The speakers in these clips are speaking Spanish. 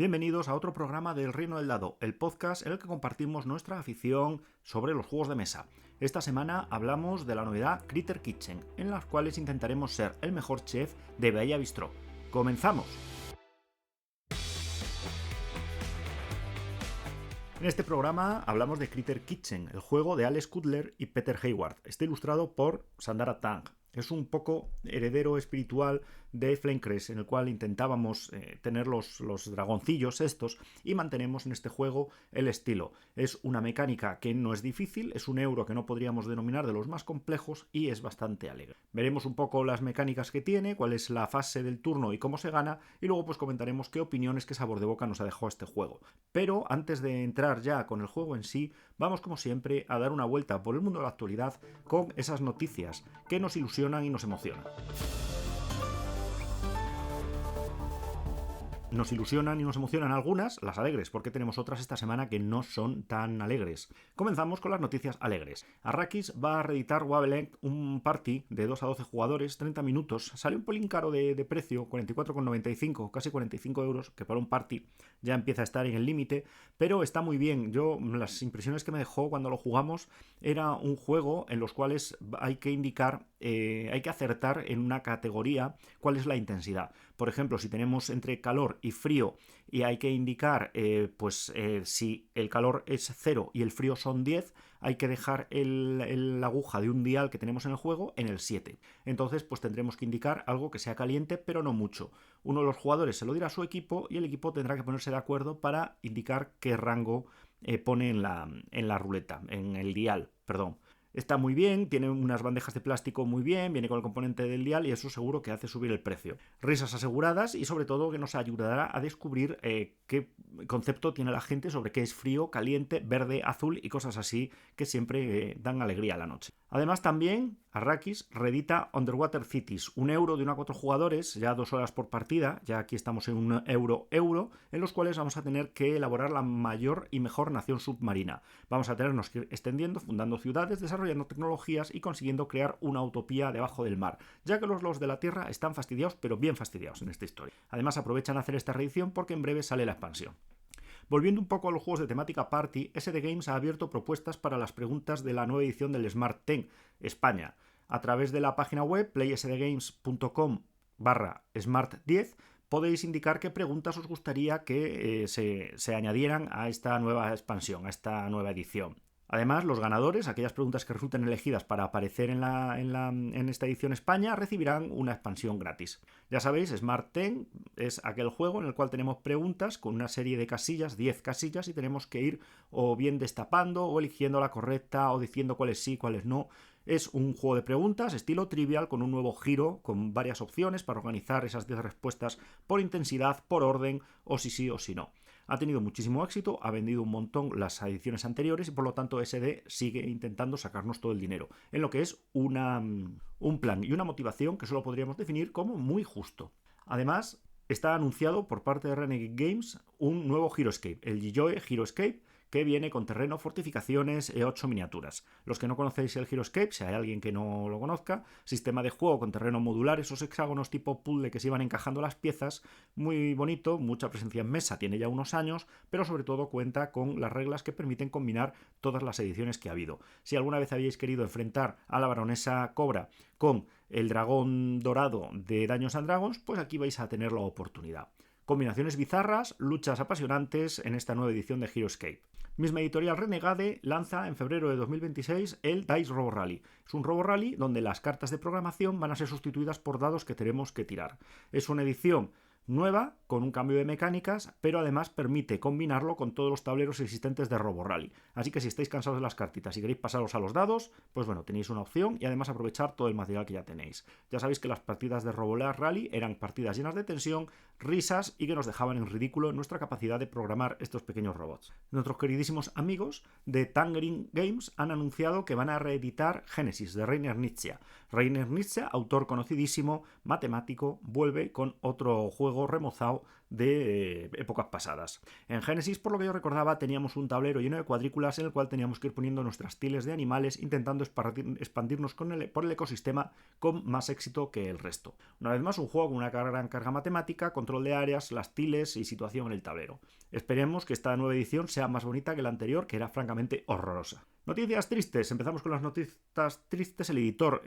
Bienvenidos a otro programa del Reino del Dado, el podcast en el que compartimos nuestra afición sobre los juegos de mesa. Esta semana hablamos de la novedad Critter Kitchen, en las cuales intentaremos ser el mejor chef de Bahía Bistró. ¡Comenzamos! En este programa hablamos de Critter Kitchen, el juego de Alex Kudler y Peter Hayward. Está ilustrado por Sandara Tang. Es un poco heredero espiritual de Flamecrest, en el cual intentábamos tener los dragoncillos estos y mantenemos en este juego el estilo. Es una mecánica que no es difícil, es un euro que no podríamos denominar de los más complejos y es bastante alegre. Veremos un poco las mecánicas que tiene, cuál es la fase del turno y cómo se gana, y luego pues comentaremos qué opiniones, qué sabor de boca nos ha dejado este juego. Pero antes de entrar ya con el juego en sí, vamos como siempre a dar una vuelta por el mundo de la actualidad con esas noticias que nos ilusionan y nos emocionan. Nos ilusionan y nos emocionan algunas, las alegres, porque tenemos otras esta semana que no son tan alegres. Comenzamos con las noticias alegres. Arrakis va a reeditar Wavelength, un party de 2 a 12 jugadores, 30 minutos. Sale un pelín caro de precio, 44,95, casi 45 euros, que para un party ya empieza a estar en el límite, pero está muy bien. Las impresiones que me dejó cuando lo jugamos era un juego en los cuales hay que indicar, hay que acertar en una categoría cuál es la intensidad. Por ejemplo, si tenemos entre calor y frío y hay que indicar si el calor es 0 y el frío son 10, hay que dejar la aguja de un dial que tenemos en el juego en el 7. Entonces pues tendremos que indicar algo que sea caliente pero no mucho. Uno de los jugadores se lo dirá a su equipo y el equipo tendrá que ponerse de acuerdo para indicar qué rango pone en la ruleta, en el dial, perdón. Está muy bien, tiene unas bandejas de plástico muy bien, viene con el componente del dial y eso seguro que hace subir el precio. Risas aseguradas y sobre todo que nos ayudará a descubrir qué concepto tiene la gente sobre qué es frío, caliente, verde, azul y cosas así que siempre dan alegría a la noche. Además también Arrakis reedita Underwater Cities, un euro de 1 a 4 jugadores, ya 2 horas por partida, ya aquí estamos en un euro, en los cuales vamos a tener que elaborar la mayor y mejor nación submarina. Vamos a tenernos que ir extendiendo, fundando ciudades, desarrollando tecnologías y consiguiendo crear una utopía debajo del mar, ya que los de la Tierra están fastidiados, pero bien fastidiados en esta historia. Además aprovechan a hacer esta reedición porque en breve sale la expansión. Volviendo un poco a los juegos de temática party, SD Games ha abierto propuestas para las preguntas de la nueva edición del Smart 10 España. A través de la página web playsdgames.com/smart10 podéis indicar qué preguntas os gustaría que se añadieran a esta nueva expansión, a esta nueva edición. Además, los ganadores, aquellas preguntas que resulten elegidas para aparecer en esta edición España, recibirán una expansión gratis. Ya sabéis, Smart 10 es aquel juego en el cual tenemos preguntas con una serie de casillas, 10 casillas, y tenemos que ir o bien destapando o eligiendo la correcta o diciendo cuáles sí, cuáles no. Es un juego de preguntas estilo trivial con un nuevo giro, con varias opciones para organizar esas 10 respuestas por intensidad, por orden, o si sí o si no. Ha tenido muchísimo éxito, ha vendido un montón las ediciones anteriores y por lo tanto SD sigue intentando sacarnos todo el dinero, en lo que es un plan y una motivación que solo podríamos definir como muy justo. Además, está anunciado por parte de Renegade Games un nuevo Heroescape, el Yoyoe Heroescape, que viene con terreno, fortificaciones e 8 miniaturas. Los que no conocéis el Heroescape, si hay alguien que no lo conozca, sistema de juego con terreno modular, esos hexágonos tipo puzzle que se iban encajando las piezas, muy bonito, mucha presencia en mesa, tiene ya unos años, pero sobre todo cuenta con las reglas que permiten combinar todas las ediciones que ha habido. Si alguna vez habíais querido enfrentar a la baronesa Cobra con el dragón dorado de Dungeons & Dragons, pues aquí vais a tener la oportunidad. Combinaciones bizarras, luchas apasionantes en esta nueva edición de Heroescape. Misma editorial Renegade lanza en febrero de 2026 el Dice Robo Rally. Es un Robo Rally donde las cartas de programación van a ser sustituidas por dados que tenemos que tirar. Es una edición nueva, con un cambio de mecánicas, pero además permite combinarlo con todos los tableros existentes de Robo Rally. Así que si estáis cansados de las cartitas y queréis pasaros a los dados, pues bueno, tenéis una opción y además aprovechar todo el material que ya tenéis. Ya sabéis que las partidas de Robo Rally eran partidas llenas de tensión, risas y que nos dejaban en ridículo nuestra capacidad de programar estos pequeños robots. Nuestros queridísimos amigos de Tangerine Games han anunciado que van a reeditar Genesis de Reiner Knizia. Reiner Knizia, autor conocidísimo, matemático, vuelve con otro juego remozado de épocas pasadas. En Genesis, por lo que yo recordaba, teníamos un tablero lleno de cuadrículas en el cual teníamos que ir poniendo nuestras tiles de animales, intentando expandirnos por el ecosistema con más éxito que el resto. Una vez más, un juego con una gran carga matemática, control de áreas, las tiles y situación en el tablero. Esperemos que esta nueva edición sea más bonita que la anterior, que era francamente horrorosa. Noticias tristes. Empezamos con las noticias tristes. El editor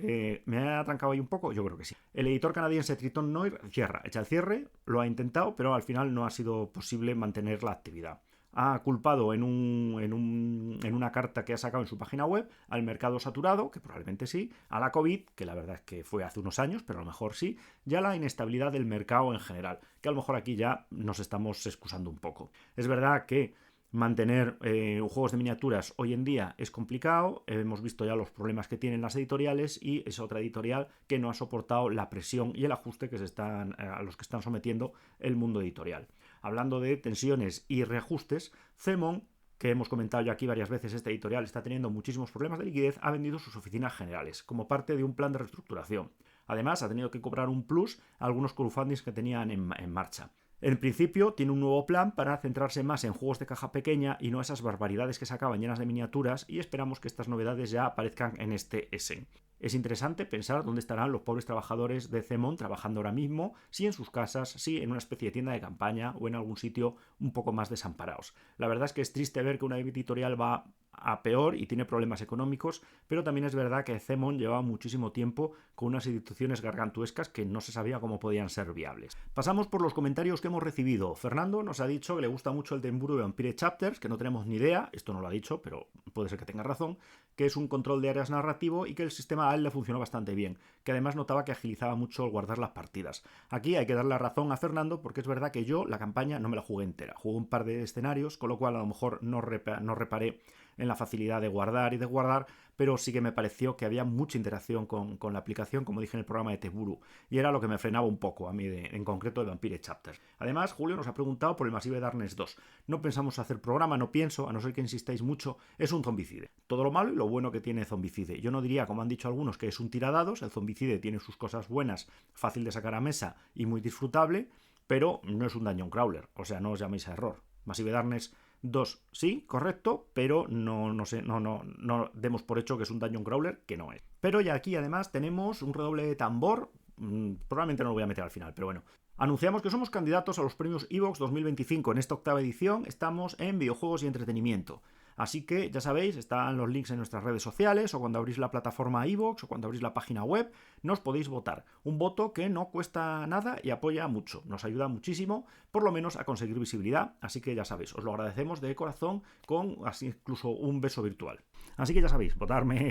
me ha atrancado ahí un poco. Yo creo que sí. El editor canadiense Triton Noir echa el cierre. Lo ha intentado, pero al final no ha sido posible mantener la actividad. Ha culpado en una carta que ha sacado en su página web al mercado saturado, que probablemente sí, a la COVID, que la verdad es que fue hace unos años, pero a lo mejor sí, y a la inestabilidad del mercado en general, que a lo mejor aquí ya nos estamos excusando un poco. Es verdad que mantener juegos de miniaturas hoy en día es complicado, hemos visto ya los problemas que tienen las editoriales y es otra editorial que no ha soportado la presión y el ajuste a los que están sometiendo el mundo editorial. Hablando de tensiones y reajustes, CMON, que hemos comentado ya aquí varias veces, esta editorial está teniendo muchísimos problemas de liquidez, ha vendido sus oficinas generales como parte de un plan de reestructuración. Además, ha tenido que cobrar un plus a algunos crowdfundings que tenían en marcha. En principio, tiene un nuevo plan para centrarse más en juegos de caja pequeña y no esas barbaridades que sacaban llenas de miniaturas, y esperamos que estas novedades ya aparezcan en este Essen. Es interesante pensar dónde estarán los pobres trabajadores de CMON trabajando ahora mismo, si en sus casas, si en una especie de tienda de campaña o en algún sitio un poco más desamparados. La verdad es que es triste ver que una editorial va a peor y tiene problemas económicos, pero también es verdad que CMON llevaba muchísimo tiempo con unas instituciones gargantuescas que no se sabía cómo podían ser viables. Pasamos por los comentarios que hemos recibido. Fernando nos ha dicho que le gusta mucho el Tempuro de Vampire Chapters, que no tenemos ni idea, esto no lo ha dicho, pero puede ser que tenga razón, que es un control de áreas narrativo y que el sistema a él le funcionó bastante bien, que además notaba que agilizaba mucho el guardar las partidas. Aquí hay que darle la razón a Fernando porque es verdad que yo la campaña no me la jugué entera, jugué un par de escenarios, con lo cual a lo mejor no reparé en la facilidad de guardar y desguardar, pero sí que me pareció que había mucha interacción con la aplicación, como dije en el programa de Teburu, y era lo que me frenaba un poco a mí, en concreto de Vampire Chapters. Además, Julio nos ha preguntado por el Massive Darkness 2. No pensamos hacer programa, no pienso, a no ser que insistáis mucho, es un zombicide. Todo lo malo y lo bueno que tiene zombicide. Yo no diría, como han dicho algunos, que es un tiradados, el zombicide tiene sus cosas buenas, fácil de sacar a mesa y muy disfrutable, pero no es un dungeon crawler, o sea, no os llaméis a error. Massive Darkness 2, sí, correcto, pero no demos por hecho que es un dungeon crawler, que no es. Pero ya aquí además tenemos un redoble de tambor, probablemente no lo voy a meter al final, pero bueno. Anunciamos que somos candidatos a los premios Evox 2025. En esta octava edición estamos en videojuegos y entretenimiento. Así que, ya sabéis, están los links en nuestras redes sociales o cuando abrís la plataforma iVoox o cuando abrís la página web, nos podéis votar. Un voto que no cuesta nada y apoya mucho. Nos ayuda muchísimo, por lo menos, a conseguir visibilidad. Así que ya sabéis, os lo agradecemos de corazón con así incluso un beso virtual. Así que ya sabéis, votarme.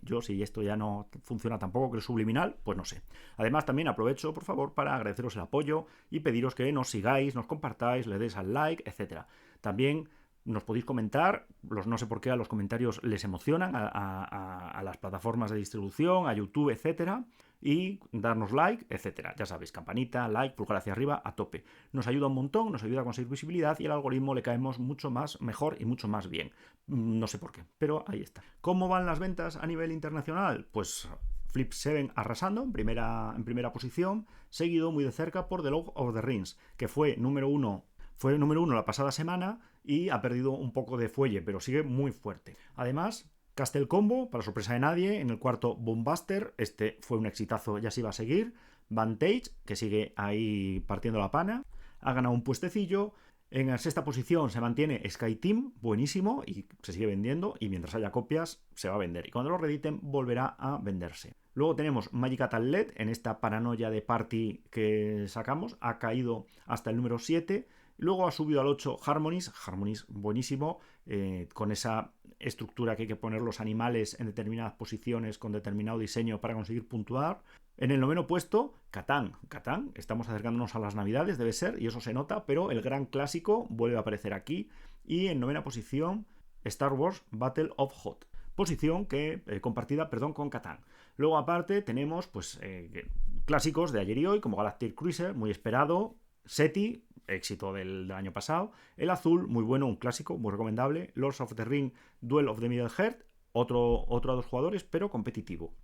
Yo, si esto ya no funciona tampoco, que es subliminal, pues no sé. Además, también aprovecho, por favor, para agradeceros el apoyo y pediros que nos sigáis, nos compartáis, le deis al like, etc. También nos podéis comentar, no sé por qué a los comentarios les emocionan, a las plataformas de distribución, a YouTube, etcétera, y darnos like, etcétera. Ya sabéis, campanita, like, pulgar hacia arriba, a tope. Nos ayuda un montón, nos ayuda a conseguir visibilidad y al algoritmo le caemos mucho más mejor y mucho más bien. No sé por qué, pero ahí está. ¿Cómo van las ventas a nivel internacional? Pues Flip 7 arrasando en primera posición, seguido muy de cerca por The Lord of the Rings, que fue número uno la pasada semana y ha perdido un poco de fuelle, pero sigue muy fuerte. Además, Castle Combo, para sorpresa de nadie, en el cuarto Boombuster, este fue un exitazo, ya se iba a seguir. Vantage, que sigue ahí partiendo la pana, ha ganado un puestecillo. En la sexta posición se mantiene SkyTeam, buenísimo, y se sigue vendiendo, y mientras haya copias se va a vender. Y cuando lo reediten volverá a venderse. Luego tenemos Magic Attack LED, en esta paranoia de party que sacamos, ha caído hasta el número 7. Luego ha subido al 8 Harmonies buenísimo, con esa estructura que hay que poner los animales en determinadas posiciones con determinado diseño para conseguir puntuar. En el noveno puesto, Catán, estamos acercándonos a las navidades, debe ser, y eso se nota, pero el gran clásico vuelve a aparecer aquí. Y en novena posición, Star Wars Battle of Hoth, posición compartida con Catán. Luego aparte tenemos clásicos de ayer y hoy, como Galactic Cruiser, muy esperado, SETI, éxito del año pasado, el azul, muy bueno, un clásico, muy recomendable, Lords of the Ring, Duel of the Middle Earth, otro a 2 jugadores, pero competitivo.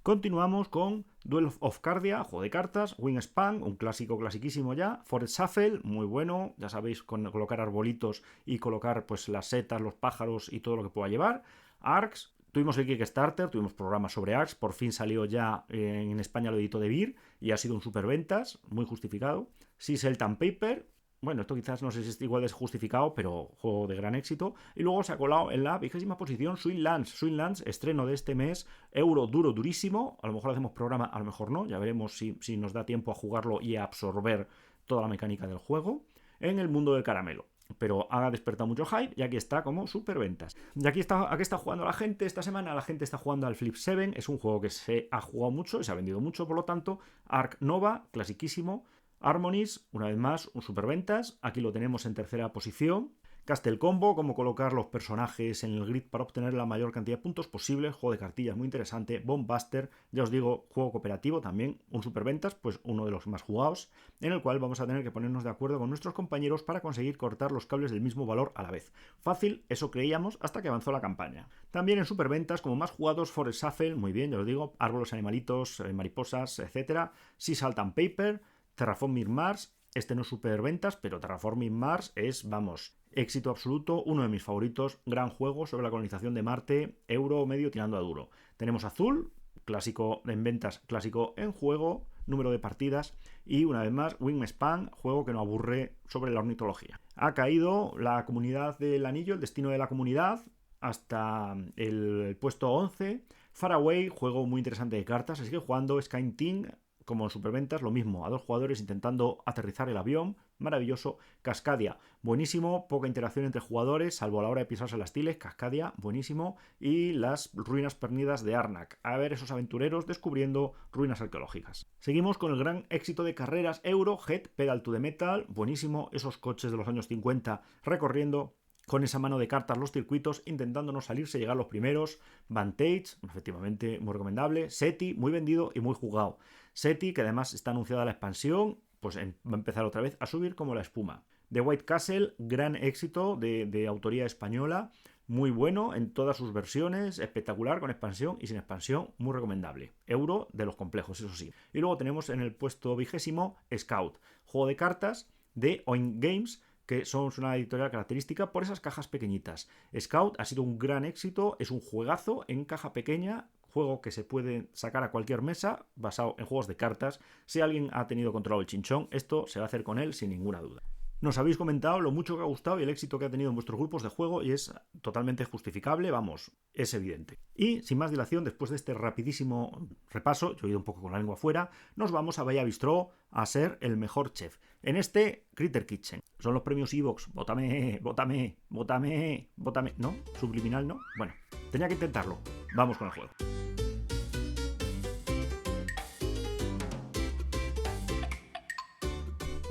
Continuamos con Duel of Cardia, juego de cartas, Wingspan, un clásico clasiquísimo ya, Forest Shuffle, muy bueno, ya sabéis, con colocar arbolitos y colocar pues las setas, los pájaros y todo lo que pueda llevar. Arcs, tuvimos el Kickstarter, tuvimos programas sobre Arcs, por fin salió ya en España, lo editó De Beer y ha sido un superventas, muy justificado. Salt and Paper, bueno, esto quizás no sé si es igual de justificado, pero juego de gran éxito. Y luego se ha colado en la 20ª posición Swinglands. Swinglands, estreno de este mes, euro duro, durísimo. A lo mejor hacemos programa, a lo mejor no. Ya veremos si nos da tiempo a jugarlo y a absorber toda la mecánica del juego. En el mundo del caramelo. Pero ha despertado mucho hype y aquí está como superventas. Y aquí está jugando la gente esta semana. La gente está jugando al Flip 7. Es un juego que se ha jugado mucho y se ha vendido mucho, por lo tanto. Arc Nova, clasiquísimo. Harmonies, una vez más, un superventas. Aquí lo tenemos en tercera posición. Castle Combo, cómo colocar los personajes en el grid para obtener la mayor cantidad de puntos posible. Juego de cartillas muy interesante. Bombbuster, ya os digo, juego cooperativo también, un superventas, pues uno de los más jugados, en el cual vamos a tener que ponernos de acuerdo con nuestros compañeros para conseguir cortar los cables del mismo valor a la vez. Fácil, eso creíamos, hasta que avanzó la campaña. También en superventas, como más jugados, Forest Shuffle, muy bien, ya os digo, árboles, animalitos, mariposas, etc. Salt and Paper, Terraforming Mars, este no es superventas, pero Terraforming Mars es, vamos, éxito absoluto, uno de mis favoritos, gran juego sobre la colonización de Marte, euro medio tirando a duro. Tenemos Azul, clásico en ventas, clásico en juego, número de partidas, y una vez más Wingspan, juego que no aburre sobre la ornitología. Ha caído la comunidad del anillo, el destino de la comunidad, hasta el puesto 11. Faraway, juego muy interesante de cartas, así que jugando Sky Team, como en superventas, lo mismo, a dos jugadores intentando aterrizar el avión, maravilloso. Cascadia, buenísimo, poca interacción entre jugadores, salvo a la hora de pisarse las tiles, Cascadia, buenísimo. Y las ruinas perdidas de Arnak, a ver esos aventureros descubriendo ruinas arqueológicas. Seguimos con el gran éxito de carreras Euro, Head, Pedal to the Metal, buenísimo, esos coches de los años 50 recorriendo con esa mano de cartas los circuitos, intentando no salirse, llegar los primeros. Vantage, efectivamente muy recomendable. SETI, muy vendido y muy jugado. SETI, que además está anunciada la expansión, pues va a empezar otra vez a subir como la espuma. The White Castle, gran éxito de autoría española, muy bueno en todas sus versiones, espectacular con expansión y sin expansión, muy recomendable. Euro de los complejos, eso sí. Y luego tenemos en el puesto 20º Scout, juego de cartas de Oink Games, que son una editorial característica por esas cajas pequeñitas. Scout ha sido un gran éxito, es un juegazo en caja pequeña, juego que se puede sacar a cualquier mesa, basado en juegos de cartas. Si alguien ha tenido controlado el chinchón, esto se va a hacer con él sin ninguna duda. Nos habéis comentado lo mucho que ha gustado y el éxito que ha tenido en vuestros grupos de juego y es totalmente justificable, vamos, es evidente. Y sin más dilación, después de este rapidísimo repaso, yo he ido un poco con la lengua afuera, nos vamos a Vaya Bistró a ser el mejor chef. En este, Critter Kitchen. Son los premios Evox. Vótame, vótame, vótame, vótame. ¿No? Subliminal, ¿no? Bueno, tenía que intentarlo. Vamos con el juego.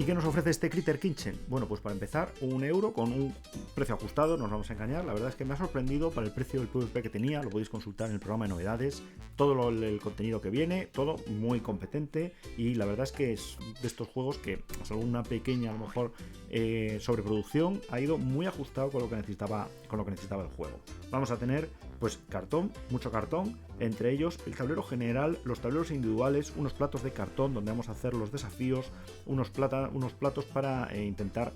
¿Y qué nos ofrece este Critter Kitchen? Bueno, pues para empezar, €1 con un precio ajustado, no nos vamos a engañar. La verdad es que me ha sorprendido para el precio del PvP que tenía, lo podéis consultar en el programa de novedades, todo el contenido que viene, todo muy competente y la verdad es que es de estos juegos que, salvo una pequeña, a lo mejor, sobreproducción, ha ido muy ajustado con lo que necesitaba el juego. Vamos a tener, pues, cartón, mucho cartón, entre ellos el tablero general, los tableros individuales, unos platos de cartón donde vamos a hacer los desafíos, unos platos para intentar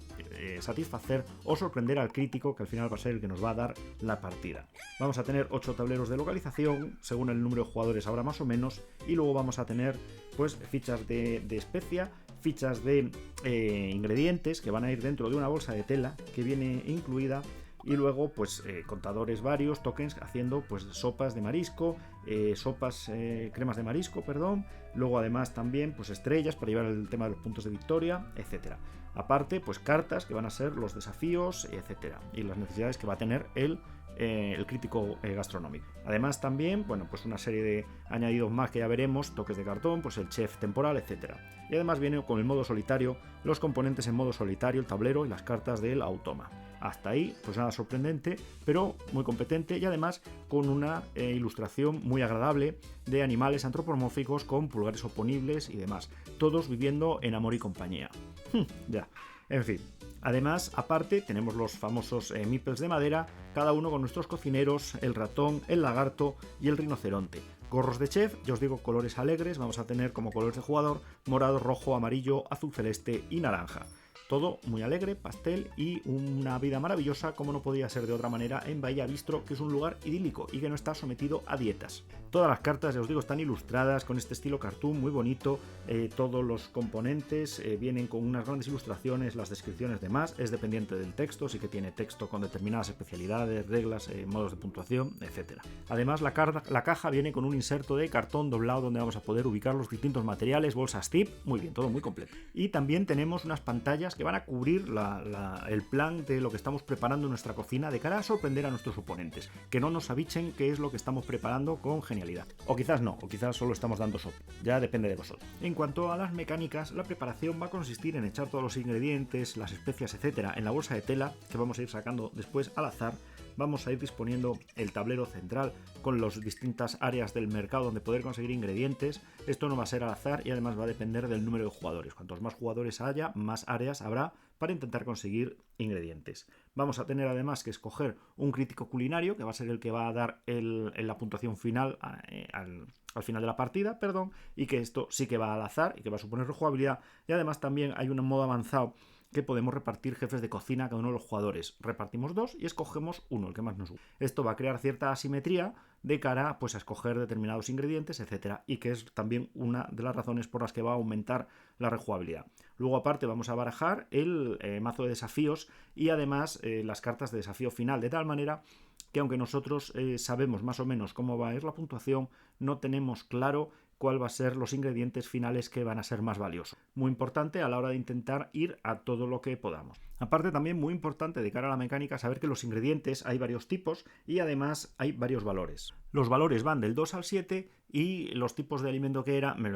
satisfacer o sorprender al crítico, que al final va a ser el que nos va a dar la partida. Vamos a tener 8 tableros de localización, según el número de jugadores habrá más o menos, y luego vamos a tener, pues, fichas de especia, fichas de ingredientes que van a ir dentro de una bolsa de tela que viene incluida. Y luego, pues, contadores varios, tokens haciendo, pues, sopas de marisco, cremas de marisco, perdón. Luego, además, también, pues, estrellas para llevar el tema de los puntos de victoria, etcétera. Aparte, pues, cartas que van a ser los desafíos, etcétera. Y las necesidades que va a tener el crítico gastronómico. Además, también, bueno, pues una serie de añadidos más que ya veremos, toques de cartón, pues el chef temporal, etcétera. Y además viene con el modo solitario, los componentes en modo solitario, el tablero y las cartas del automa. Hasta ahí, pues nada sorprendente, pero muy competente y además con una ilustración muy agradable de animales antropomórficos con pulgares oponibles y demás. Todos viviendo en amor y compañía. Ya, en fin. Además, aparte, tenemos los famosos meeples de madera, cada uno con nuestros cocineros, el ratón, el lagarto y el rinoceronte. Gorros de chef, ya os digo, colores alegres, vamos a tener como colores de jugador morado, rojo, amarillo, azul celeste y naranja. Todo muy alegre, pastel y una vida maravillosa, como no podía ser de otra manera, en Bahía Bistro, que es un lugar idílico y que no está sometido a dietas. Todas las cartas, ya os digo, están ilustradas con este estilo cartoon muy bonito. Todos los componentes vienen con unas grandes ilustraciones, las descripciones de más, es dependiente del texto, sí que tiene texto con determinadas especialidades, reglas, modos de puntuación, etc. Además, la caja viene con un inserto de cartón doblado donde vamos a poder ubicar los distintos materiales, bolsas tip, muy bien, todo muy completo. Y también tenemos unas pantallas que van a cubrir el plan de lo que estamos preparando en nuestra cocina de cara a sorprender a nuestros oponentes, que no nos avichen qué es lo que estamos preparando con genialidad. O quizás no, o quizás solo estamos dando sopa, ya depende de vosotros. En cuanto a las mecánicas, la preparación va a consistir en echar todos los ingredientes, las especias, etcétera, en la bolsa de tela que vamos a ir sacando después al azar. Vamos a ir disponiendo el tablero central con las distintas áreas del mercado donde poder conseguir ingredientes. Esto no va a ser al azar y además va a depender del número de jugadores. Cuantos más jugadores haya, más áreas habrá para intentar conseguir ingredientes. Vamos a tener además que escoger un crítico culinario, que va a ser el que va a dar la puntuación final al final de la partida, y que esto sí que va al azar y que va a suponer rejugabilidad. Y además también hay un modo avanzado que podemos repartir jefes de cocina a cada uno de los jugadores. Repartimos 2 y escogemos uno, el que más nos guste. Esto va a crear cierta asimetría de cara pues, a escoger determinados ingredientes, etcétera, y que es también una de las razones por las que va a aumentar la rejugabilidad. Luego aparte vamos a barajar el mazo de desafíos y además las cartas de desafío final, de tal manera que aunque nosotros sabemos más o menos cómo va a ir la puntuación, no tenemos claro cuál va a ser los ingredientes finales que van a ser más valiosos. Muy importante a la hora de intentar ir a todo lo que podamos. Aparte también muy importante de cara a la mecánica saber que los ingredientes hay varios tipos y además hay varios valores. Los valores van del 2 al 7 y los tipos de alimento que era, me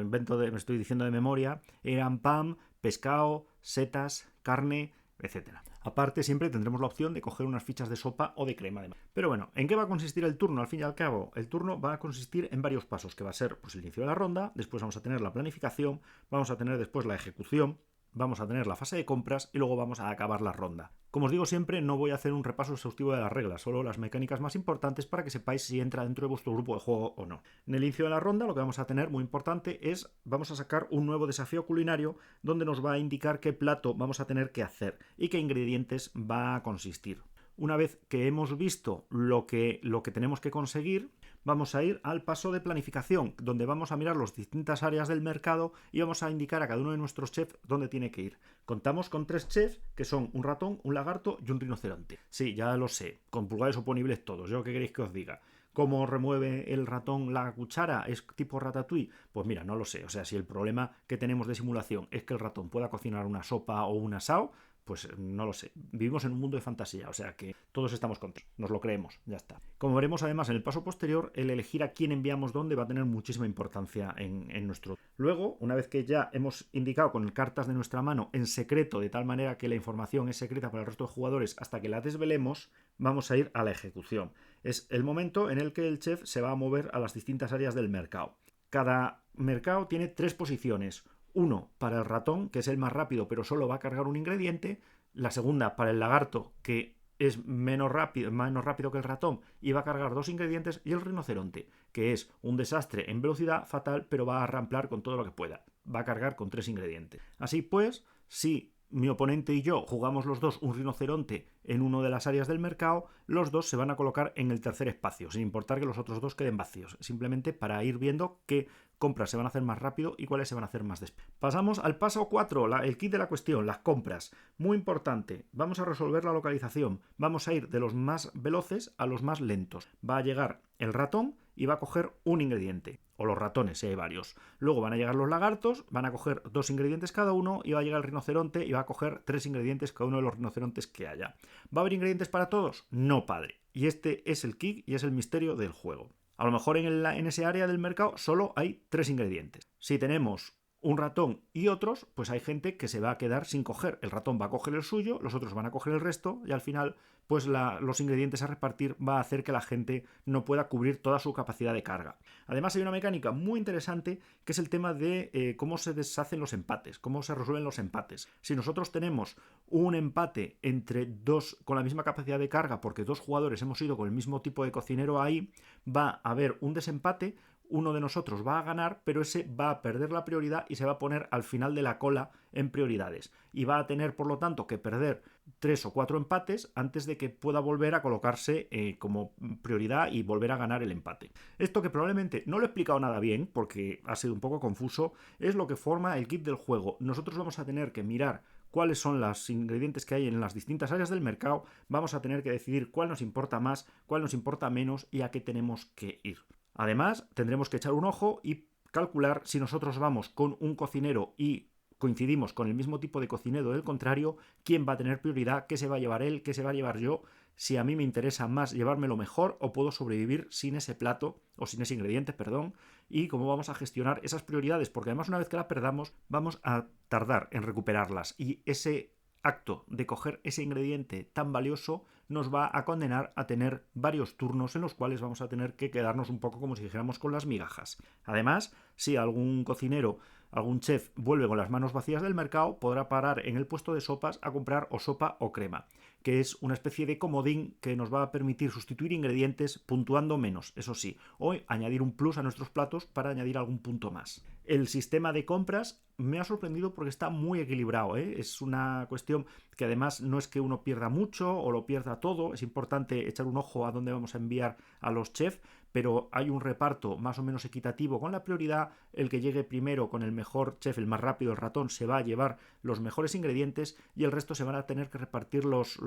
estoy diciendo de memoria, eran pan, pescado, setas, carne, etcétera. Aparte siempre tendremos la opción de coger unas fichas de sopa o de crema. Pero bueno, ¿en qué va a consistir el turno? Al fin y al cabo, el turno va a consistir en varios pasos, que va a ser pues, el inicio de la ronda, después vamos a tener la planificación, vamos a tener después la ejecución, vamos a tener la fase de compras y luego vamos a acabar la ronda. Como os digo siempre, no voy a hacer un repaso exhaustivo de las reglas, solo las mecánicas más importantes para que sepáis si entra dentro de vuestro grupo de juego o no. En el inicio de la ronda lo que vamos a tener muy importante es, vamos a sacar un nuevo desafío culinario donde nos va a indicar qué plato vamos a tener que hacer y qué ingredientes va a consistir. Una vez que hemos visto lo que tenemos que conseguir, vamos a ir al paso de planificación, donde vamos a mirar las distintas áreas del mercado y vamos a indicar a cada uno de nuestros chefs dónde tiene que ir. Contamos con 3 chefs, que son un ratón, un lagarto y un rinoceronte. Sí, ya lo sé, con pulgares oponibles todos. ¿Yo qué queréis que os diga? ¿Cómo remueve el ratón la cuchara? ¿Es tipo ratatouille? Pues mira, no lo sé. O sea, si el problema que tenemos de simulación es que el ratón pueda cocinar una sopa o un asado, pues no lo sé. Vivimos en un mundo de fantasía, o sea que todos estamos contentos, nos lo creemos, ya está. Como veremos además en el paso posterior, el elegir a quién enviamos dónde va a tener muchísima importancia en nuestro... Luego, una vez que ya hemos indicado con cartas de nuestra mano en secreto, de tal manera que la información es secreta para el resto de jugadores hasta que la desvelemos, vamos a ir a la ejecución. Es el momento en el que el chef se va a mover a las distintas áreas del mercado. Cada mercado tiene 3 posiciones. Uno para el ratón, que es el más rápido, pero solo va a cargar un ingrediente. La segunda para el lagarto, que es menos rápido que el ratón y va a cargar 2 ingredientes. Y el rinoceronte, que es un desastre en velocidad fatal, pero va a ramplar con todo lo que pueda. Va a cargar con 3 ingredientes. Así pues, si mi oponente y yo jugamos los dos un rinoceronte en una de las áreas del mercado, los dos se van a colocar en el tercer espacio, sin importar que los otros dos queden vacíos, simplemente para ir viendo qué compras se van a hacer más rápido y cuáles se van a hacer más despacio. Pasamos al paso 4, el kit de la cuestión, las compras. Muy importante, vamos a resolver la localización. Vamos a ir de los más veloces a los más lentos. Va a llegar el ratón y va a coger un ingrediente. O los ratones, si hay varios. Luego van a llegar los lagartos, van a coger 2 ingredientes cada uno y va a llegar el rinoceronte y va a coger 3 ingredientes cada uno de los rinocerontes que haya. ¿Va a haber ingredientes para todos? No, padre. Y este es el kick y es el misterio del juego. A lo mejor en ese área del mercado solo hay 3 ingredientes. Si tenemos un ratón y otros, pues hay gente que se va a quedar sin coger. El ratón va a coger el suyo, los otros van a coger el resto y al final pues los ingredientes a repartir va a hacer que la gente no pueda cubrir toda su capacidad de carga. Además hay una mecánica muy interesante que es el tema de cómo se deshacen los empates, cómo se resuelven los empates. Si nosotros tenemos un empate entre 2 con la misma capacidad de carga porque 2 jugadores hemos ido con el mismo tipo de cocinero ahí, va a haber un desempate. uno de nosotros va a ganar, pero ese va a perder la prioridad y se va a poner al final de la cola en prioridades. Y va a tener, por lo tanto, que perder 3 o 4 empates antes de que pueda volver a colocarse como prioridad y volver a ganar el empate. Esto, que probablemente no lo he explicado nada bien, porque ha sido un poco confuso, es lo que forma el kit del juego. Nosotros vamos a tener que mirar cuáles son los ingredientes que hay en las distintas áreas del mercado, vamos a tener que decidir cuál nos importa más, cuál nos importa menos y a qué tenemos que ir. Además, tendremos que echar un ojo y calcular si nosotros vamos con un cocinero y coincidimos con el mismo tipo de cocinero del contrario, quién va a tener prioridad, qué se va a llevar él, qué se va a llevar yo, si a mí me interesa más llevármelo mejor o puedo sobrevivir sin ese plato o sin ese ingrediente, perdón, y cómo vamos a gestionar esas prioridades, porque además una vez que las perdamos vamos a tardar en recuperarlas y ese acto de coger ese ingrediente tan valioso nos va a condenar a tener varios turnos en los cuales vamos a tener que quedarnos un poco como si dijéramos con las migajas. Además, si algún cocinero, algún chef vuelve con las manos vacías del mercado, podrá parar en el puesto de sopas a comprar o sopa o crema, que es una especie de comodín que nos va a permitir sustituir ingredientes puntuando menos, eso sí, o añadir un plus a nuestros platos para añadir algún punto más. El sistema de compras me ha sorprendido porque está muy equilibrado, ¿eh? Es una cuestión que además no es que uno pierda mucho o lo pierda todo, es importante echar un ojo a dónde vamos a enviar a los chefs, pero hay un reparto más o menos equitativo con la prioridad. El que llegue primero con el mejor chef, el más rápido, el ratón, se va a llevar los mejores ingredientes y el resto se van a tener que repartir los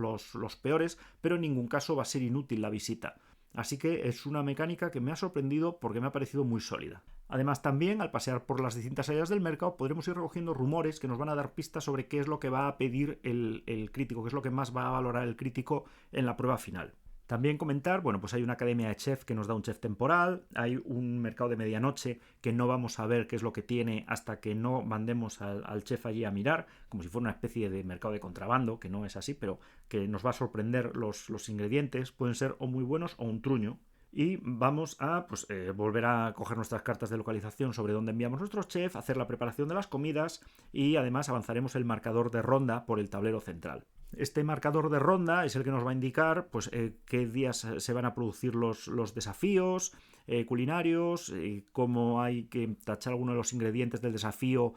peores, pero en ningún caso va a ser inútil la visita. Así que es una mecánica que me ha sorprendido porque me ha parecido muy sólida. Además, también al pasear por las distintas áreas del mercado podremos ir recogiendo rumores que nos van a dar pistas sobre qué es lo que va a pedir el crítico, qué es lo que más va a valorar el crítico en la prueba final. También comentar, bueno, pues hay una academia de chef que nos da un chef temporal, hay un mercado de medianoche que no vamos a ver qué es lo que tiene hasta que no mandemos al chef allí a mirar, como si fuera una especie de mercado de contrabando, que no es así, pero que nos va a sorprender los ingredientes, pueden ser o muy buenos o un truño. Y vamos a volver a coger nuestras cartas de localización sobre dónde enviamos nuestros chefs, hacer la preparación de las comidas y además avanzaremos el marcador de ronda por el tablero central. Este marcador de ronda es el que nos va a indicar qué días se van a producir los desafíos culinarios, cómo hay que tachar alguno de los ingredientes del desafío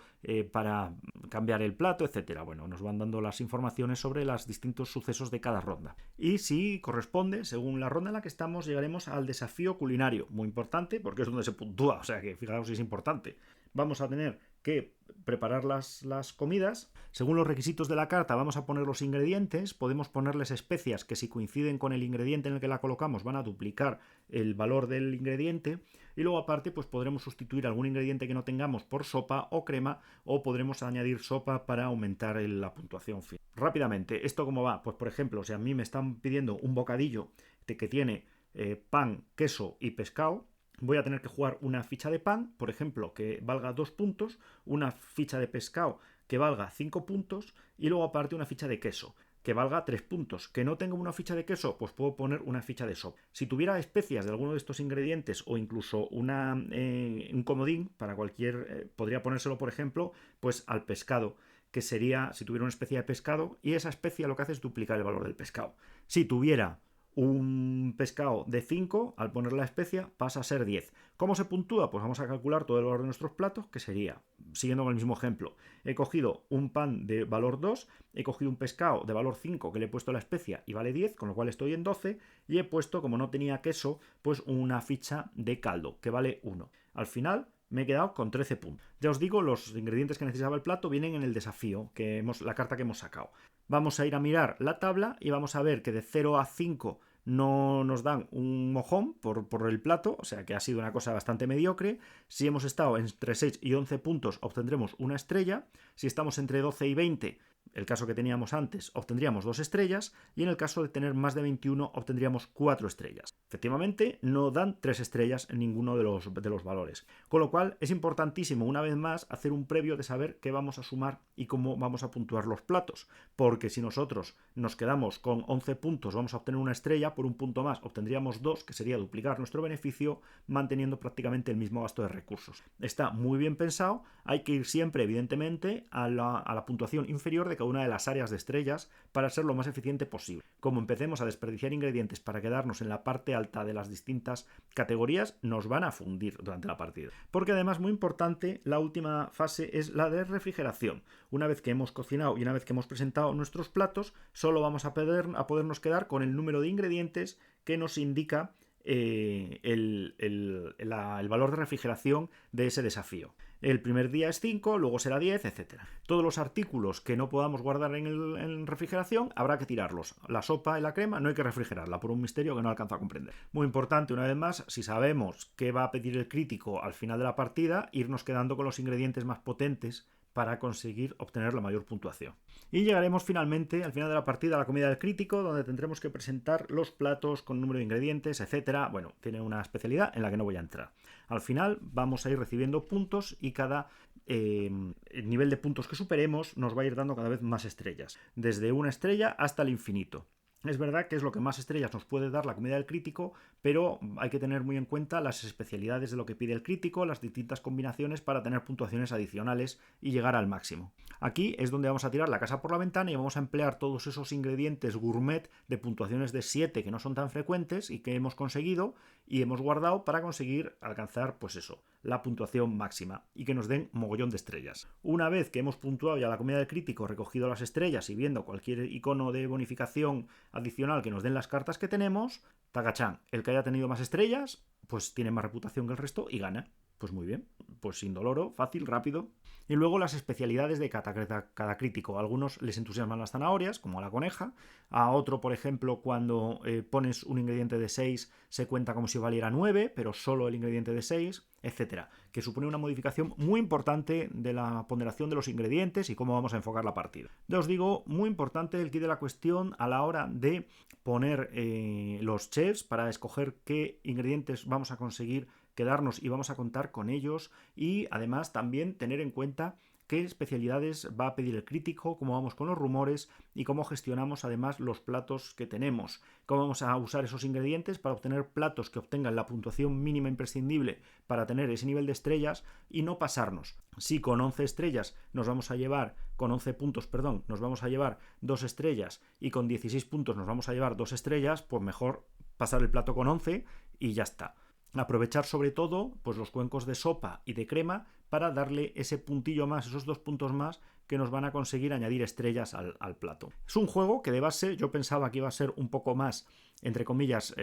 para cambiar el plato, etcétera. Bueno, nos van dando las informaciones sobre los distintos sucesos de cada ronda. Y si corresponde, según la ronda en la que estamos, llegaremos al desafío culinario. Muy importante porque es donde se puntúa, o sea que fijaos si es importante. Vamos a tener que preparar las comidas. Según los requisitos de la carta vamos a poner los ingredientes, podemos ponerles especias que si coinciden con el ingrediente en el que la colocamos van a duplicar el valor del ingrediente y luego aparte pues podremos sustituir algún ingrediente que no tengamos por sopa o crema o podremos añadir sopa para aumentar la puntuación final. Rápidamente, ¿esto cómo va? Pues por ejemplo, si a mí me están pidiendo un bocadillo que tiene pan, queso y pescado, voy a tener que jugar una ficha de pan, por ejemplo, que valga 2 puntos, una ficha de pescado que valga 5 puntos y luego aparte una ficha de queso que valga 3 puntos. Que no tengo una ficha de queso, pues puedo poner una ficha de sopa. Si tuviera especias de alguno de estos ingredientes o incluso un comodín para cualquier, podría ponérselo, por ejemplo, pues al pescado, que sería si tuviera una especie de pescado y esa especia lo que hace es duplicar el valor del pescado. Si tuviera un pescado de 5, al poner la especia pasa a ser 10. ¿Cómo se puntúa? Pues vamos a calcular todo el valor de nuestros platos, que sería, siguiendo con el mismo ejemplo, he cogido un pan de valor 2, he cogido un pescado de valor 5 que le he puesto la especia y vale 10, con lo cual estoy en 12, y he puesto, como no tenía queso, pues una ficha de caldo, que vale 1. Al final me he quedado con 13 puntos. Ya os digo, los ingredientes que necesitaba el plato vienen en el desafío, la carta que hemos sacado. Vamos a ir a mirar la tabla y vamos a ver que de 0 a 5 no nos dan un mojón por el plato, o sea que ha sido una cosa bastante mediocre. Si hemos estado entre 6 y 11 puntos obtendremos una estrella. Si estamos entre 12 y 20, el caso que teníamos antes, obtendríamos 2 estrellas y en el caso de tener más de 21 obtendríamos 4 estrellas. Efectivamente, no dan 3 estrellas en ninguno de los valores. Con lo cual es importantísimo, una vez más, hacer un previo de saber qué vamos a sumar y cómo vamos a puntuar los platos. Porque si nosotros nos quedamos con 11 puntos, vamos a obtener una estrella, por un punto más obtendríamos 2, que sería duplicar nuestro beneficio, manteniendo prácticamente el mismo gasto de recursos. Está muy bien pensado, hay que ir siempre, evidentemente, a la puntuación inferior de cada una de las áreas de estrellas para ser lo más eficiente posible. Como empecemos a desperdiciar ingredientes para quedarnos en la parte alta de las distintas categorías, nos van a fundir durante la partida. Porque además, muy importante, la última fase es la de refrigeración. Una vez que hemos cocinado y una vez que hemos presentado nuestros platos, solo vamos a podernos quedar con el número de ingredientes que nos indica el valor de refrigeración de ese desafío. El primer día es 5, luego será 10, etc. Todos los artículos que no podamos guardar en refrigeración habrá que tirarlos. La sopa y la crema no hay que refrigerarla por un misterio que no alcanzo a comprender. Muy importante, una vez más, si sabemos qué va a pedir el crítico al final de la partida, irnos quedando con los ingredientes más potentes para conseguir obtener la mayor puntuación. Y llegaremos finalmente al final de la partida a la comida del crítico, donde tendremos que presentar los platos con número de ingredientes, etc. Bueno, tiene una especialidad en la que no voy a entrar. Al final vamos a ir recibiendo puntos y cada nivel de puntos que superemos nos va a ir dando cada vez más estrellas, desde una estrella hasta el infinito. Es verdad que es lo que más estrellas nos puede dar la comida del crítico, pero hay que tener muy en cuenta las especialidades de lo que pide el crítico, las distintas combinaciones para tener puntuaciones adicionales y llegar al máximo. Aquí es donde vamos a tirar la casa por la ventana y vamos a emplear todos esos ingredientes gourmet de puntuaciones de 7 que no son tan frecuentes y que hemos conseguido y hemos guardado para conseguir alcanzar, pues eso, la puntuación máxima y que nos den mogollón de estrellas. Una vez que hemos puntuado ya la comida del crítico, recogido las estrellas y viendo cualquier icono de bonificación adicional que nos den las cartas que tenemos, tagachán, el que haya tenido más estrellas, pues tiene más reputación que el resto y gana. Pues muy bien, pues indoloro, fácil, rápido. Y luego las especialidades de cada crítico. A algunos les entusiasman las zanahorias, como a la coneja. A otro, por ejemplo, cuando pones un ingrediente de 6, se cuenta como si valiera 9, pero solo el ingrediente de 6, etc. Que supone una modificación muy importante de la ponderación de los ingredientes y cómo vamos a enfocar la partida. Ya os digo, muy importante el quid de la cuestión a la hora de poner los chefs para escoger qué ingredientes vamos a conseguir quedarnos y vamos a contar con ellos, y además también tener en cuenta qué especialidades va a pedir el crítico, cómo vamos con los rumores y cómo gestionamos además los platos que tenemos, cómo vamos a usar esos ingredientes para obtener platos que obtengan la puntuación mínima imprescindible para tener ese nivel de estrellas y no pasarnos. Si con 11 estrellas nos vamos a llevar, con 11 puntos, perdón, nos vamos a llevar 2 estrellas y con 16 puntos nos vamos a llevar 2 estrellas, pues mejor pasar el plato con 11 y ya está. Aprovechar sobre todo pues los cuencos de sopa y de crema para darle ese puntillo más, esos 2 puntos más que nos van a conseguir añadir estrellas al plato. Es un juego que de base yo pensaba que iba a ser un poco más, entre comillas,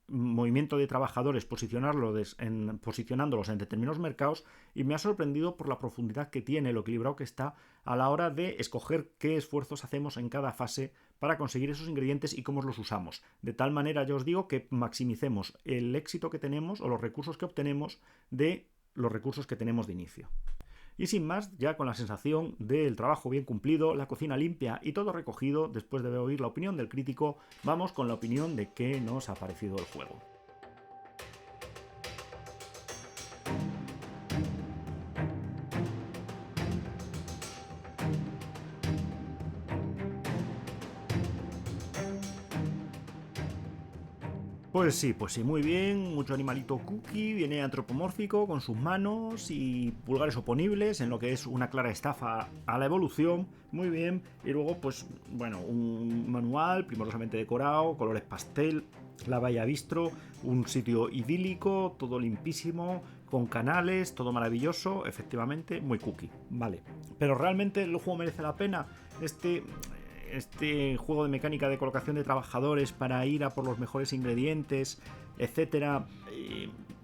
movimiento de trabajadores, posicionándolos en determinados mercados, y me ha sorprendido por la profundidad que tiene, lo equilibrado que está a la hora de escoger qué esfuerzos hacemos en cada fase para conseguir esos ingredientes y cómo los usamos. De tal manera, yo os digo, que maximicemos el éxito que tenemos o los recursos que obtenemos de los recursos que tenemos de inicio. Y sin más, ya con la sensación del trabajo bien cumplido, la cocina limpia y todo recogido, después de oír la opinión del crítico, vamos con la opinión de qué nos ha parecido el juego. Pues sí, muy bien, mucho animalito cookie, viene antropomórfico con sus manos y pulgares oponibles en lo que es una clara estafa a la evolución, muy bien, y luego pues bueno, un manual primorosamente decorado, colores pastel, la valla bistro, un sitio idílico, todo limpísimo, con canales, todo maravilloso, efectivamente, muy cookie, vale, pero realmente el juego merece la pena. Este juego de mecánica de colocación de trabajadores para ir a por los mejores ingredientes, etcétera,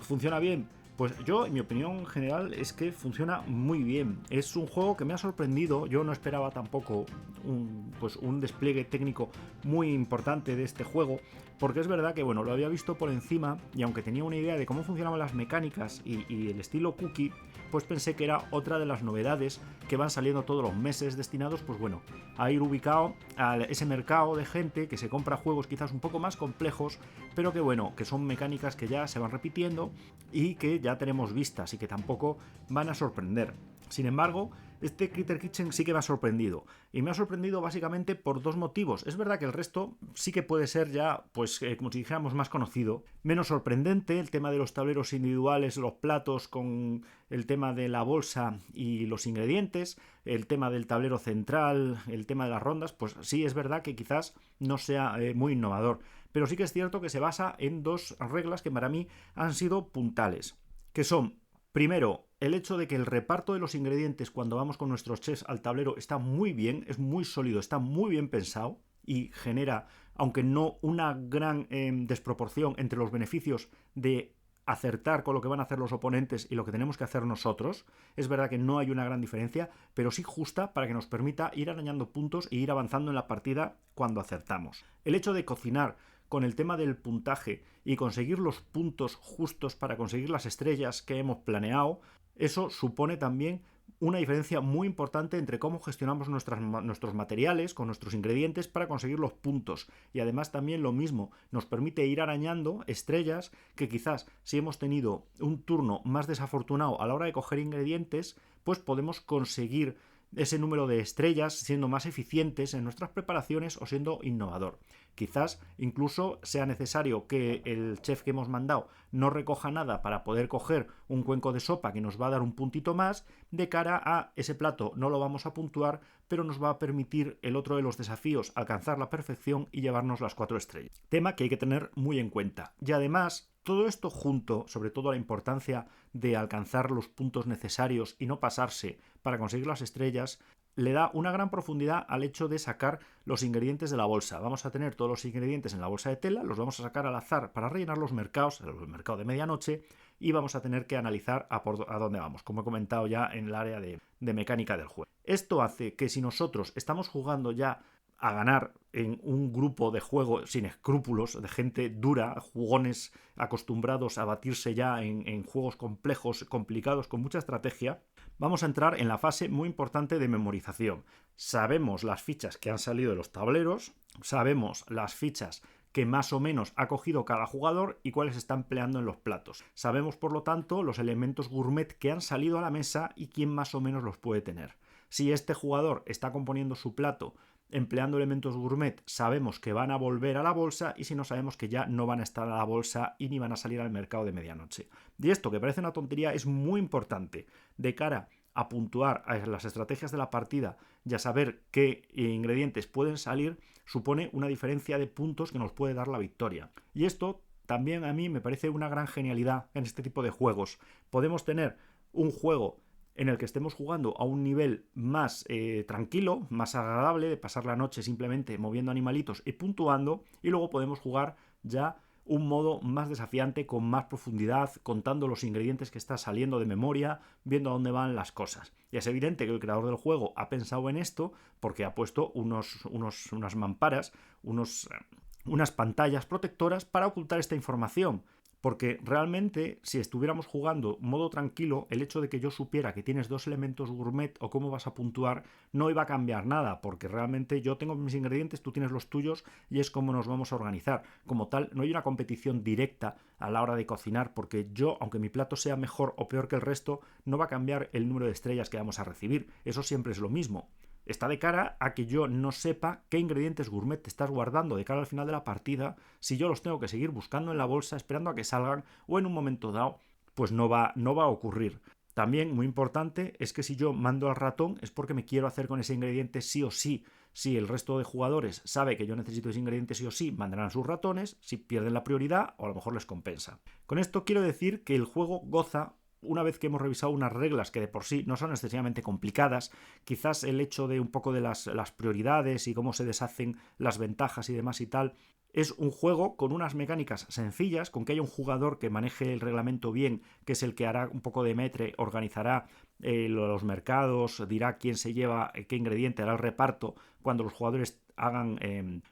¿funciona bien? Pues yo, en mi opinión general, es que funciona muy bien. Es un juego que me ha sorprendido. Yo no esperaba tampoco un despliegue técnico muy importante de este juego, porque es verdad que bueno, lo había visto por encima y aunque tenía una idea de cómo funcionaban las mecánicas y el estilo cookie, pues pensé que era otra de las novedades que van saliendo todos los meses destinados, pues bueno, a ir ubicado a ese mercado de gente que se compra juegos quizás un poco más complejos, pero que bueno, que son mecánicas que ya se van repitiendo y que ya tenemos vistas y que tampoco van a sorprender. Sin embargo, este Critter Kitchen sí que me ha sorprendido. Y me ha sorprendido básicamente por dos motivos. Es verdad que el resto sí que puede ser ya, pues como si dijéramos, más conocido. Menos sorprendente, el tema de los tableros individuales, los platos con el tema de la bolsa y los ingredientes, el tema del tablero central, el tema de las rondas, pues sí es verdad que quizás no sea muy innovador. Pero sí que es cierto que se basa en dos reglas que para mí han sido puntales. Que son, primero, el hecho de que el reparto de los ingredientes cuando vamos con nuestros chefs al tablero está muy bien, es muy sólido, está muy bien pensado y genera, aunque no una gran desproporción entre los beneficios de acertar con lo que van a hacer los oponentes y lo que tenemos que hacer nosotros. Es verdad que no hay una gran diferencia, pero sí justa para que nos permita ir arañando puntos e ir avanzando en la partida cuando acertamos. El hecho de cocinar con el tema del puntaje y conseguir los puntos justos para conseguir las estrellas que hemos planeado, eso supone también una diferencia muy importante entre cómo gestionamos nuestros materiales con nuestros ingredientes para conseguir los puntos. Y además también lo mismo, nos permite ir arañando estrellas que quizás si hemos tenido un turno más desafortunado a la hora de coger ingredientes, pues podemos conseguir ese número de estrellas siendo más eficientes en nuestras preparaciones o siendo innovador. Quizás incluso sea necesario que el chef que hemos mandado no recoja nada para poder coger un cuenco de sopa que nos va a dar un puntito más. De cara a ese plato no lo vamos a puntuar, pero nos va a permitir el otro de los desafíos, alcanzar la perfección y llevarnos las 4 estrellas. Tema que hay que tener muy en cuenta. Y además, todo esto junto, sobre todo la importancia de alcanzar los puntos necesarios y no pasarse para conseguir las estrellas, le da una gran profundidad al hecho de sacar los ingredientes de la bolsa. Vamos a tener todos los ingredientes en la bolsa de tela, los vamos a sacar al azar para rellenar los mercados, el mercado de medianoche, y vamos a tener que analizar a dónde vamos, como he comentado ya en el área de mecánica del juego. Esto hace que si nosotros estamos jugando ya a ganar en un grupo de juego sin escrúpulos, de gente dura, jugones acostumbrados a batirse ya en juegos complejos, complicados, con mucha estrategia, vamos a entrar en la fase muy importante de memorización. Sabemos las fichas que han salido de los tableros, sabemos las fichas que más o menos ha cogido cada jugador y cuáles está empleando en los platos. Sabemos, por lo tanto, los elementos gourmet que han salido a la mesa y quién más o menos los puede tener. Si este jugador está componiendo su plato empleando elementos gourmet, sabemos que van a volver a la bolsa, y si no, sabemos que ya no van a estar a la bolsa y ni van a salir al mercado de medianoche. Y esto, que parece una tontería, es muy importante de cara a puntuar a las estrategias de la partida y a saber qué ingredientes pueden salir. Supone una diferencia de puntos que nos puede dar la victoria. Y esto también a mí me parece una gran genialidad en este tipo de juegos. Podemos tener un juego en el que estemos jugando a un nivel más tranquilo, más agradable, de pasar la noche simplemente moviendo animalitos y puntuando, y luego podemos jugar ya un modo más desafiante, con más profundidad, contando los ingredientes que está saliendo de memoria, viendo a dónde van las cosas. Y es evidente que el creador del juego ha pensado en esto porque ha puesto unas mamparas, unas pantallas protectoras para ocultar esta información. Porque realmente, si estuviéramos jugando modo tranquilo, el hecho de que yo supiera que tienes 2 elementos gourmet o cómo vas a puntuar no iba a cambiar nada, porque realmente yo tengo mis ingredientes, tú tienes los tuyos y es como nos vamos a organizar. Como tal, no hay una competición directa a la hora de cocinar, porque yo, aunque mi plato sea mejor o peor que el resto, no va a cambiar el número de estrellas que vamos a recibir. Eso siempre es lo mismo. Está de cara a que yo no sepa qué ingredientes gourmet te estás guardando de cara al final de la partida, si yo los tengo que seguir buscando en la bolsa esperando a que salgan, o en un momento dado pues no va a ocurrir. También, muy importante, es que si yo mando al ratón es porque me quiero hacer con ese ingrediente sí o sí. Si el resto de jugadores sabe que yo necesito ese ingrediente sí o sí, mandarán sus ratones. Si pierden la prioridad, o a lo mejor les compensa. Con esto quiero decir que el juego goza, una vez que hemos revisado unas reglas que de por sí no son excesivamente complicadas, quizás el hecho de un poco de las prioridades y cómo se deshacen las ventajas y demás y tal, es un juego con unas mecánicas sencillas, con que haya un jugador que maneje el reglamento bien, que es el que hará un poco de metre, organizará los mercados, dirá quién se lleva qué ingrediente, hará el reparto cuando los jugadores hagan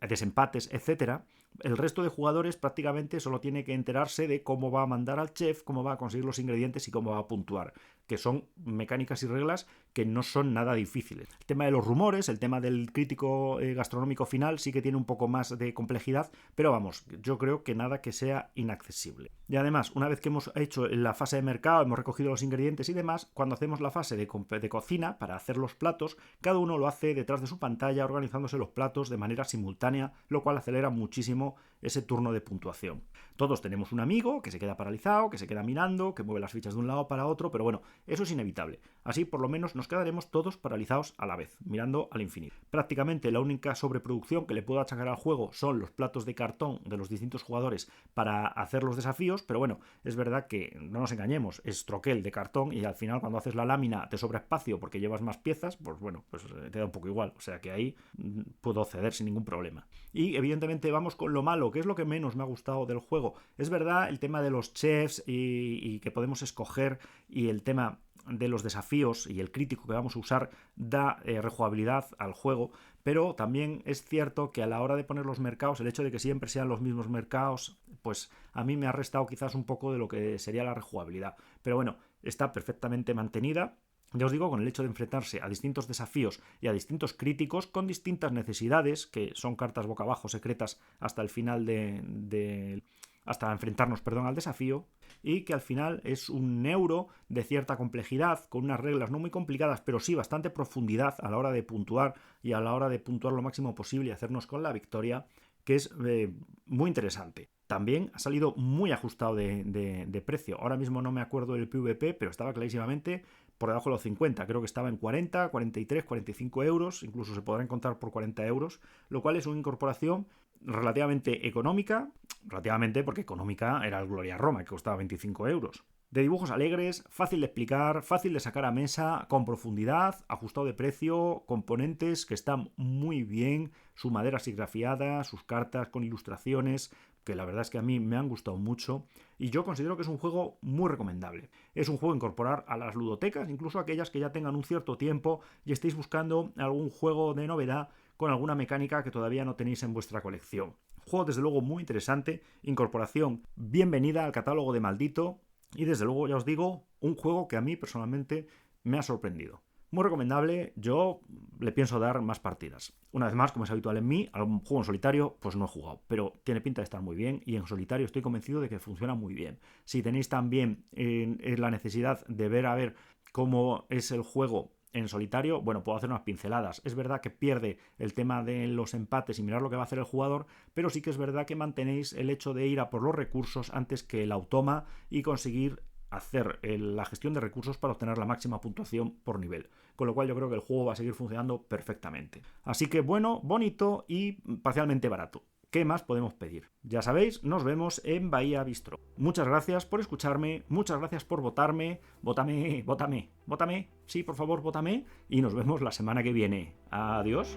desempates, etcétera. El resto de jugadores prácticamente solo tiene que enterarse de cómo va a mandar al chef, cómo va a conseguir los ingredientes y cómo va a puntuar. que son mecánicas y reglas que no son nada difíciles. El tema de los rumores, el tema del crítico gastronómico final sí que tiene un poco más de complejidad, pero vamos, yo creo que nada que sea inaccesible. Y además, una vez que hemos hecho la fase de mercado, hemos recogido los ingredientes y demás, cuando hacemos la fase de cocina para hacer los platos, cada uno lo hace detrás de su pantalla organizándose los platos de manera simultánea, lo cual acelera muchísimo ese turno de puntuación. Todos tenemos un amigo que se queda paralizado, que se queda mirando, que mueve las fichas de un lado para otro, pero bueno, eso es inevitable. Así por lo menos nos quedaremos todos paralizados a la vez, mirando al infinito. Prácticamente la única sobreproducción que le puedo achacar al juego son los platos de cartón de los distintos jugadores para hacer los desafíos, pero bueno, es verdad que no nos engañemos, es troquel de cartón y al final cuando haces la lámina te sobra espacio porque llevas más piezas, pues bueno, pues te da un poco igual, o sea que ahí puedo ceder sin ningún problema. Y evidentemente vamos con lo malo, que es lo que menos me ha gustado del juego. Es verdad el tema de los chefs y que podemos escoger y el tema de los desafíos y el crítico que vamos a usar da rejugabilidad al juego, pero también es cierto que a la hora de poner los mercados, el hecho de que siempre sean los mismos mercados, pues a mí me ha restado quizás un poco de lo que sería la rejugabilidad. Pero bueno, está perfectamente mantenida. Ya os digo, con el hecho de enfrentarse a distintos desafíos y a distintos críticos con distintas necesidades, que son cartas boca abajo secretas hasta el final hasta enfrentarnos, al desafío, y que al final es un euro de cierta complejidad, con unas reglas no muy complicadas, pero sí bastante profundidad a la hora de puntuar y a la hora de puntuar lo máximo posible y hacernos con la victoria, que es muy interesante. También ha salido muy ajustado de precio. Ahora mismo no me acuerdo del PVP, pero estaba clarísimamente por debajo de los 50. Creo que estaba en 40, 43, 45 euros. Incluso se podrá encontrar por 40 euros. Lo cual es una incorporación relativamente económica. Relativamente porque económica era el Gloria Roma, que costaba 25 euros. De dibujos alegres, fácil de explicar, fácil de sacar a mesa, con profundidad, ajustado de precio, componentes que están muy bien, su madera serigrafiada, sus cartas con ilustraciones, que la verdad es que a mí me han gustado mucho y yo considero que es un juego muy recomendable. Es un juego a incorporar a las ludotecas, incluso aquellas que ya tengan un cierto tiempo y estéis buscando algún juego de novedad con alguna mecánica que todavía no tenéis en vuestra colección. Juego desde luego muy interesante, incorporación bienvenida al catálogo de Maldito y desde luego ya os digo, un juego que a mí personalmente me ha sorprendido. Muy recomendable, yo le pienso dar más partidas. Una vez más, como es habitual en mí, algún juego en solitario pues no he jugado, pero tiene pinta de estar muy bien y en solitario estoy convencido de que funciona muy bien. Si tenéis también la necesidad de ver a ver cómo es el juego en solitario, bueno, puedo hacer unas pinceladas. Es verdad que pierde el tema de los empates y mirar lo que va a hacer el jugador, pero sí que es verdad que mantenéis el hecho de ir a por los recursos antes que el automa y conseguir hacer la gestión de recursos para obtener la máxima puntuación por nivel, con lo cual yo creo que el juego va a seguir funcionando perfectamente. Así que bueno, bonito y parcialmente barato. ¿Qué más podemos pedir? Ya sabéis, nos vemos en Bahía Bistro. Muchas gracias por escucharme, muchas gracias por votarme. Vótame, sí, por favor, vótame y nos vemos la semana que viene. Adiós.